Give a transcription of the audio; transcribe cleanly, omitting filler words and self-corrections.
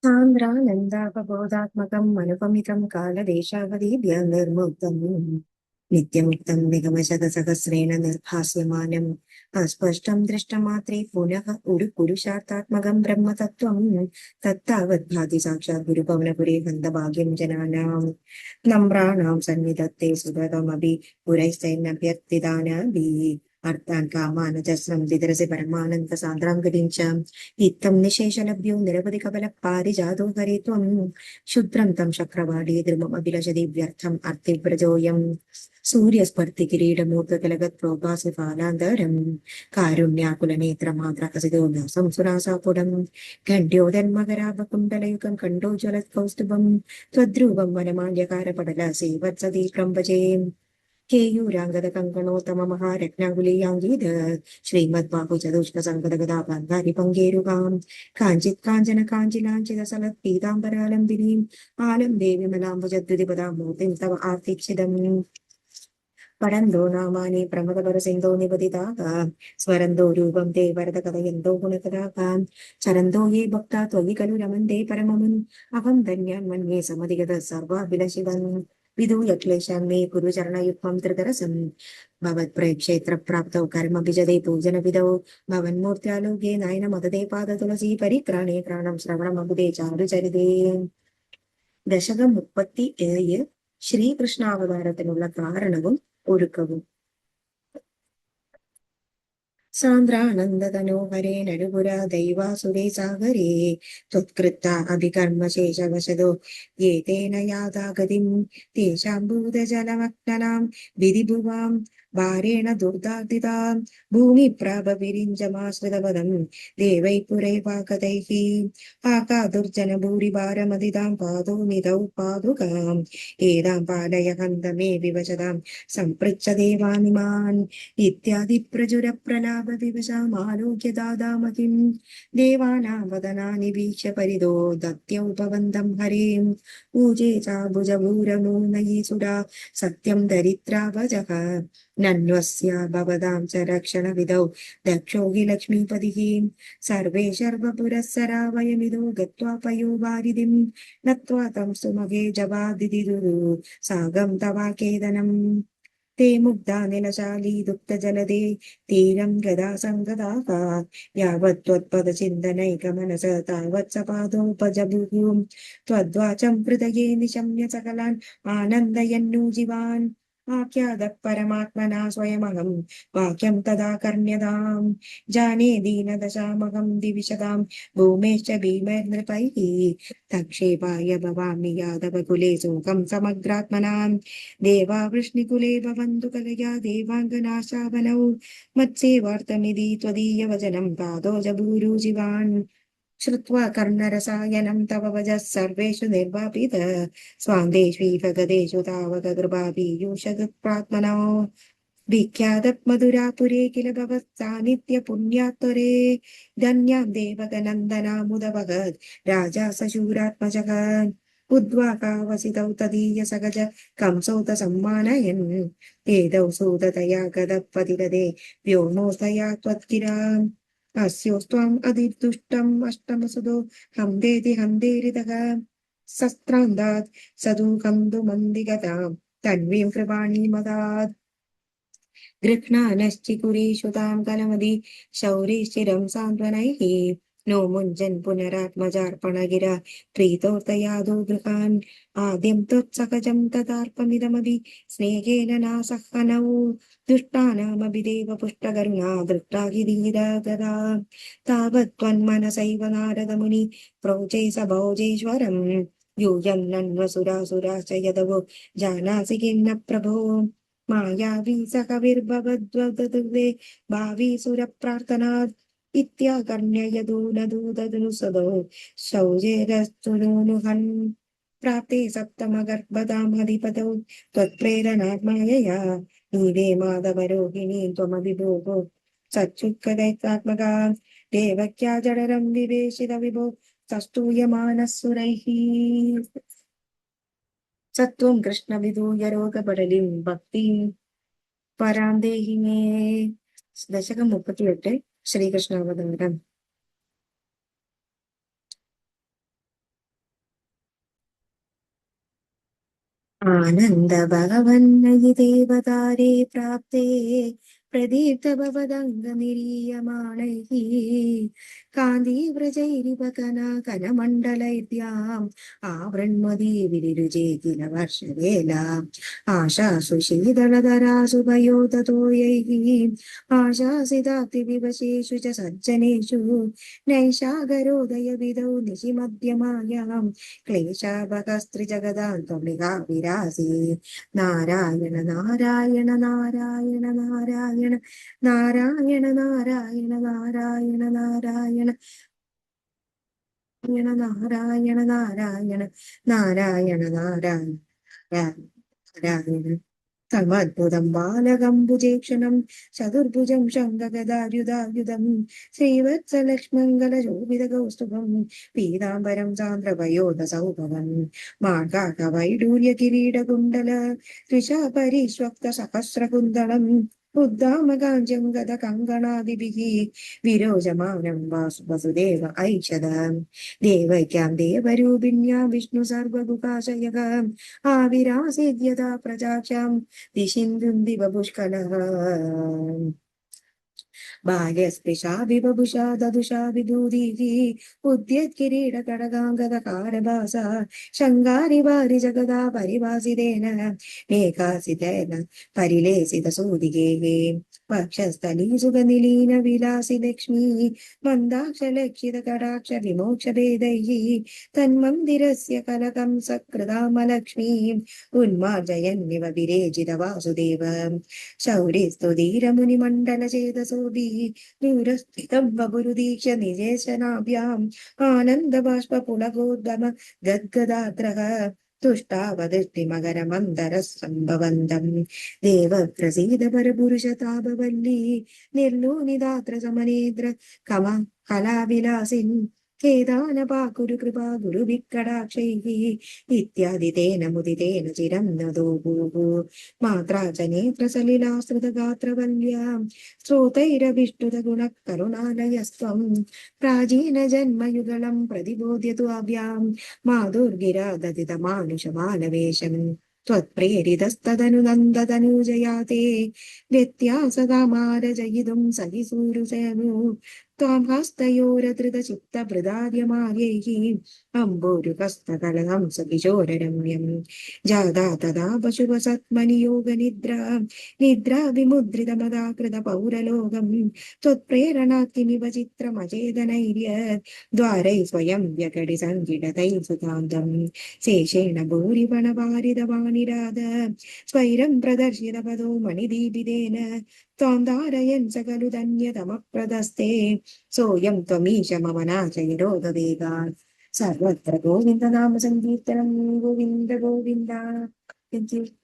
सान्द्रानन्दापबोधात्मकम् अनुपमितं कालदेशावधिभ्यः निर्मुक्तम् नित्यमुक्तं निगमशतसहस्रेण निर्भास्यमानम् अस्पष्टं दृष्टमात्रे पुनः पुरुषार्थात्मकं ब्रह्मतत्त्वं तत्तावद्भाति साक्षात् गुरुपवनपुरे गन्धभाग्यं जनानाम् नम्राणां सन्निधत्ते सुगतमपि पुरैस्तैर्नभ्यर्थितानाभिः अर्थान् कामानजस्रं दिदरसि परमानन्द सान्द्राङ्गलिञ्च इत्थं निशेषलभ्यो निरवधि कपलः पारिजातो हरे त्वं क्षुद्रं तं शक्रवाडी द्रुममभिलषति व्यर्थम् अर्थिव्रजोऽयं सूर्यस्पर्धि किरीटमूर्तकलगत् प्रोभासि फालान्तरम् कारुण्याकुलनेत्रमात्रकसितो न संसुरासापुडं घण्ट्योदन्मकराभकुण्डलयुगं कण्डोज्ज्वलत्कौस्तुभं त्वद्रूपं वनमाल्यकारपटलसेवत्सदीक्रं भजे केयूराङ्गदकङ्कणोत्तममहारत्नाकुलीयाङ्गीध श्रीमद्बाहुचतुष्कसङ्गदगदापान्तारिपङ्गेरुकाम् काञ्चित् काञ्चन काञ्चिलाञ्चितसलत्पीताम्बरालम्बिनीम् आलम् देवी मलाम्बुजद्विपदां मूर्तिं तव आर्तिक्षिदम् पठन्तो नामानि प्रमदपरसिन्धो निपतिताः स्वरन्तो रूपं ते वरद कथयन्तो गुणकथाः चरन्तो ये भक्ता त्वयि खलु रमन्ते परममुन् अहं धन्यान् मन्ये समधिगतः सर्वाभिलषिवन् विधूय क्लेशान् मे कुरु चरणयुग्मं त्रिकरसम् भवत्प्रक्षेत्रप्राप्तौ कर्मभिजते पूजनविधौ भवन्मूर्त्यालोके नयनमदते पादतुलसी परित्राणे प्राणं श्रवणमबुधे चारुचरिते ദശകം 37 ശ്രീകൃഷ്ണാവതാരത്തിനുള്ള കാരണവും ഒരുക്കവും. സാന്ദ്രാനന്ദതനോഹരേ നടുപുരാ ദൈവാസുരേ സാഗരേ ത്വത്കൃത്ത അഭികർമ്മശേഷവശതോ യേ തേന യാതാ ഗതിം തേഷാം ഭൂതജലമഗ്നനാം വിധിഭുവാം ഭാരേണ ദുർദാർദിതാം ഭൂമിപ്രാപവിരിഞ്ചമാശ്രിതപദം ദേവൈ പുരൈവാകതൈഃ ആകാദുർജന ഭൂരിഭാരമതിതാം പാദോ നിധൗ പാദുകാം ഏതാം പാലയ ഹന്ത മേ വിവശതാം സംപൃച്ഛ ദേവാനിമാൻ ഇത്യാദി പ്രചുര പ്രലാപ വിവശാമാലോക്യ ദാദാമഹിം ദേവാനാം വദനാനി വീക്ഷ്യ പരിതോ ദത്യൗപവന്തം ഹരേം ഊജേ ചാഭുജഭൂരമൂനയീ സുരാ സത്യം ദരിദ്രാവജഃ നന്വസ്യ ഭവതാം ച രക്ഷണവിധൗ ദക്ഷോ हि ലക്ഷ്മീപതിഃ സർവേ ശർവപുരസ്സരാ വയമിദോ ഗത്വാ പയോവാരിധിം നത്വാ തം സുമഗേ ജവാദിതിദുരു സാഗം തവാകേതനം ते मुग्धा निलशाली दुग्धजलदे तीरं गदा सङ्गदाः यावत् त्वत्पदचिन्तनैकमनस तावत् सपादोपजभुः त्वद्वाचं हृदये निशम्य सकलान् आनन्दयन्नूजिवान् आख्यातः परमात्मना स्वयमहं वाक्यं तदा कर्ण्यताम् जाने दीनदशामहं दिविशतां भूमेश्च भीमैर्नृपैः तक्षेपाय भवामि यादवकुले शोकं समग्रात्मनाम् देवा वृष्णिकुले भवन्तु कलया देवाङ्गनाशावनौ मत्सेवार्थमिति त्वदीयवचनं पादो जभूरुजिवान् श्रुत्वा कर्णरसायनं तव वजः सर्वेषु निर्वापित स्वान्देष्वीव गदेषु तावक कृपापीयूषदुत्प्रात्मनो विख्यातत् मधुरापुरे किल भवत्सान्निध्य पुण्यात्तरे धन्यां देवकनन्दनामुदभगत् राजा सशूरात्मजः उद्वाकावसितौ तदीय सगज कंसौत सम्मानयन् एदौ सूततया गदपतिरदे व्योमोस्तया त्वत्किरा अस्योस्त्वम् अधिदुष्टम् अष्टमसुदो हन्देति हन्देरितः शस्त्रान्दात् सदुःखं तु मन्दिगतां तन्वीं कृपाणीमदात् गृह्णानश्चिकुरीषु तां कलमदि शौरिश्चिरं सान्त्वनैः नो मुञ्जन् पुनरात्मजार्पणगिरा प्रीतोर्तयादो गृहान् आद्यं त्वत्सहजं तदार्पमिदमदि स्नेहेन नासहनौ दुष्टानामपि देवपुष्टकरुणा दृष्टा हि धीरा गदा तावत् त्वन्मनसैव नारदमुनि प्रोचे स भोजेश्वरम् यूयं नन्वसुरासुराश्च यदवो जानासि किं न प्रभो मायावी सकविर्भवद्वदुर्वे भावी सुरप्रार्थनात् इत्याकर्ण्य यदूनदूदनुसदो शौचेरस्तुनूनुहन् प्राप्ते सप्तमगर्भधामधिपतौ त्वत्प्रेरणात् मायया नीवे माधवरोहिणी त्वमभिभोगो सच्युत्कदैत्यात्मका देवक्या जडरं विवेशित विभो सस्तूयमानः सुरैः सत्वं कृष्ण विदूय रोगपडलिं भक्तिं परां देहि मे. ദശകം 38 ശ്രീകൃഷ്ണാവതാരം. ആനന്ദ ഭഗവന്നയി ദേവതാരേ പ്രാപ്തേ പ്രദീപ്ത ഭവദംഗനിരീയമാണൈഃ കാന്തീവ്രജൈരിവ കനമണ്ഡലൈദ്യാം ആവൃണ്മതീ വിരിരുചേ കില വർഷവേലാം ആശാസു ശീതളധരാസു പയോതതോയൈഃ ആശാസിതാത്തി വിവശേഷു ച സജ്ജനേഷു നൈഷാഗരോദയവിധൗ നിശിമധ്യമായാം ക്ലേശാപകസ്ത്രിജഗദാന്തമികാ വിരാസി നാരായണ നാരായണ നാരായണ നാരായണ നാരായണ നാരായണ നാരായണ നാരായണ നാരായണ നാരായണ നാരായണ നാരായണ നാരായണ തമദ്ഭുതം ബാലകംബുജേക്ഷണം ചതുർഭുജം ശങ്കഗദായുധായുധം ശ്രീവത്സലക്ഷ്മംഗലശോഭിതകൗസ്തുഭം പീതാംബരം സാന്ദ്രവയോധസൗഭവം മാർഗാകവൈഡൂര്യകിരീടകുണ്ടല ത്രിശാപരിഷ്വക്ത സഹസ്രകുന്തളം ഉദ്ദാമകാഞ്ചംഗത കങ്കണാദിഭിः വിരോചമാനം വസുദേവ ഐഷത ദേവൈക്യാം ദേവരൂപിണ്യാം വിഷ്ണു സർവഗുഹാശയഃ ആവിരാസീദ്യതാ പ്രജാക്ഷാം ദിശിന്ദും ദിവ പുഷ്കലഃ ബാല്യസ്പൃശാ വിവഭുഷാ ദദുഷാ വിഭൂതിः ഉദ്യത്കിരീടകടകാംഗദകാരഭാസ ശങ്കാരി വാരി ജഗദാ പരിഭാസിതേന മേഘാസിതേന പരിലേസിതസൂതികേः വക്ഷസ്ഥലീ സുഖനിലീന വിലാസി ലക്ഷ്മീ മന്ദാക്ഷലക്ഷിത കടാക്ഷ വിമോക്ഷഭേदैः തന്മന്ദിരസ്യ കലകം സകൃതാമലക്ഷ്മീം ഉന്മാർജയന്നിവ വിരേജിത വാസുദേവ ശൗരിസ്തുധീരമുനിമണ്ഡലചേതസോഭിः ദൂരസ്ഥിതം വപുരുദീക്ഷ്യ നിജേശനാഭ്യാം ആനന്ദബാഷ്പുളകോദ്ഗമ ഗദ്ഗദാത്രഃ തുഷ്ടാവദൃഷ്ടിമകരമന്തരസംഭവന്തം ദേവ പ്രസീദ പരപുരുഷതാപവല്ലി നിർലോനിതാത്ര സമനേന്ദ്ര കമ കലാവിലാസിൻ ഖേദാനപാകുരു കൃപാ ഗുരുവിക്കടാക്ഷൈഃ ഇത്യാദി തേന മുദിതേന ചിരം നദോ ഭൂः മാത്രാ ച നേത്രസലിലാശ്രിതഗാത്രവല്യാം ശ്രോതൈരഭിഷ്ടുതഗുണകരുണാലയസ്ത്വം പ്രാചീനജന്മയുഗളം പ്രതിബോധ്യതു അഭ്യാം മാധുർഗിരാദതിതമാനുഷമാലവേശം त्वत्प्रेरितस्तदनु नन्दतनूजया ते व्यत्यासकामारजयितुं सहिसूरुसेनु त्वां हस्तयोरधृतचित्तभृदार्यमार्यैः अम्बोरुहस्तकलहं सकिशोररम्यं जादा तदा पशुपसत्मनि योगनिद्रा निद्रा विमुद्रितमदाकृतपौरलोकं त्वत्प्रेरणात्किमिव चित्रमचेतनैर्यत् द्वारैः स्वयं व्यकटिसङ्किटतैः सुखान्तम् शेषेण भूरिपणवारिदवानिराद स्वैरं प्रदर्शितपदो मणिदीपितेन त्वां धारयन् स खलु धन्यतमप्रदस्ते सोऽयं त्वमीश मम नाशयिरोगवेगात् सर्वत्र गोविन्द नाम सङ्कीर्तनं गोविन्द गोविन्द. Thank you.